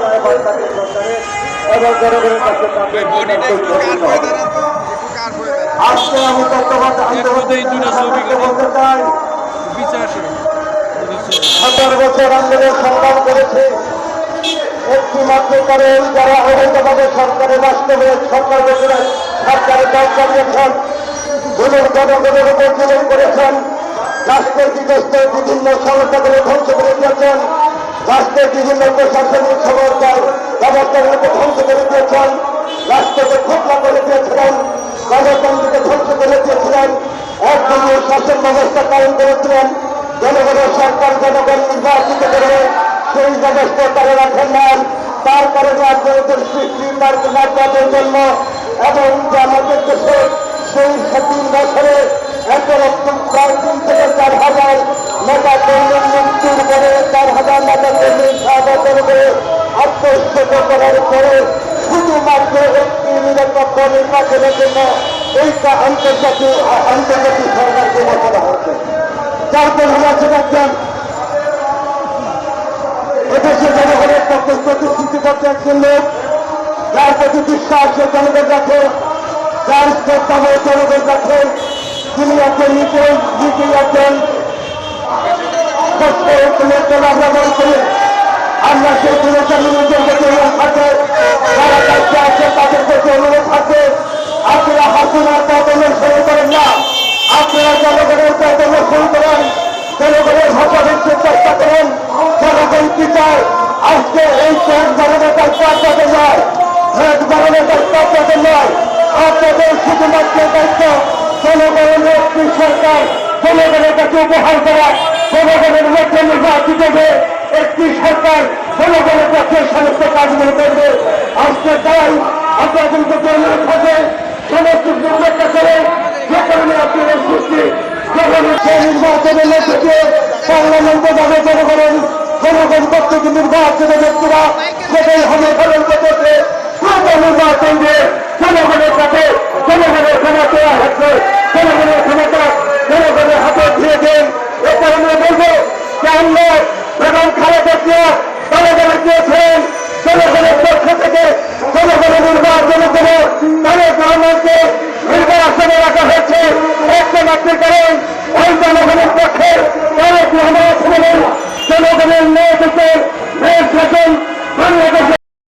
বাস্তবায়নের বার্তাকে সরকারের এবং জনগণের কাছে আজকে আমি তথ্যবাদ বলতে চাই ১৭ বছর আন্দোলন সংগ্রাম করেছে একটি মাত্র কারণ যারা অবৈধভাবে সরকারের বাস্তবায়ন সরকার সরকারের দল চালিয়েছেন জনগণের উপর জুলুম করেছেন রাষ্ট্রের বিধ্বস্ত বিভিন্ন সংস্থাগুলো ধ্বংস করে দিয়েছেন রাষ্ট্রের বিভিন্ন প্রশাসনিক ব্যবস্থাগুলোকে ধ্বংস করে দিয়েছেন রাষ্ট্রকে খোকলা করে দিয়েছিলেন গণতন্ত্রকে ধ্বংস করে দিয়েছিলেন একদলীয় শাসন ব্যবস্থা কায়েম করেছিলেন জনগণের সরকার জনগণ নির্বাচিত করে সেই ব্যবস্থা তারা রাখেন নাই তার কারণে আপনাদের সৃষ্টি তার কুমারদের জন্য এবং যে আমাদের দেশে সেই ৩ বছরে এত রকম প্রায় ৩ থেকে ৪,০০০ নেতা কর্মীর মৃত্যুর পরে ৪,০০০ নেতা কর্মীর শাহাদাতের উপরে আত্মস্থ করার পরে শুধুমাত্র একটি নিরপেক্ষ নির্বাচনের জন্য এইটা আন্তর্জাতিক সরকারকে বসানো হচ্ছে যার জন্য আছে দেখবেন এদেশে জনগণের পক্ষে প্রতিষ্ঠিত করতে একজন লোক যার প্রতি বিশ্বাস জনগণ রাখে যার শ্রদ্ধা জনগণ রাখে তিনি একজন নীতি একজন আমরা মনে করি আমরা সেই পুরস্কার থাকে যারা দায়িত্বে আছে তাদের প্রতি অনুরোধ থাকে আপনারা হাসিনার পথ অনুসরণ করেন না আপনারা জনগণের পথ অনুসরণ করেন জনগণের ভাষা বৃদ্ধির চেষ্টা করেন জনগণ কি চায় আজকে এই ট্রেন ধরনের দায়িত্ব আপনাদের নয় ট্রেন ধরনের দায়িত্ব আপনাদের নয় আপনাদের শুধুমাত্র দায়িত্ব জনগণের একটি সরকার জনগণের কাছে উপহার করা জনগণের মধ্যে নির্বাচিত হবে একটি সরকার জনগণের কাছে সমস্ত কাজগুলো করবে আজকে তাই আপনাদেরকে অনুরোধ থাকে সমস্ত উপেক্ষা করে যে কারণে আপনাদের সৃষ্টি নির্বাচনের মধ্যে দিয়ে পার্লামেন্টে যাবে জনগণ প্রত্যেক নির্বাচনের ব্যক্তিরা সেটাই হবে করতে নির্বাচন দিয়ে জনগণের কাছে জনগণের ক্ষমতা হচ্ছে জনগণের ক্ষমতা জনগণের হাতে দিয়ে দেন এ কারণে বলবো যে আমরা বেগম খালেদা জিয়া জনগণের দিয়েছেন জনগণের পক্ষ থেকে জনগণের নির্বাচনের জন্য তাদের গভর্নমেন্টকে নির্বাচনে রাখা হয়েছে একটা মাত্র কারণ ওই জনগণের পক্ষে জনগণের মেয়ে থেকে মেয়ের শাসন বাংলাদেশে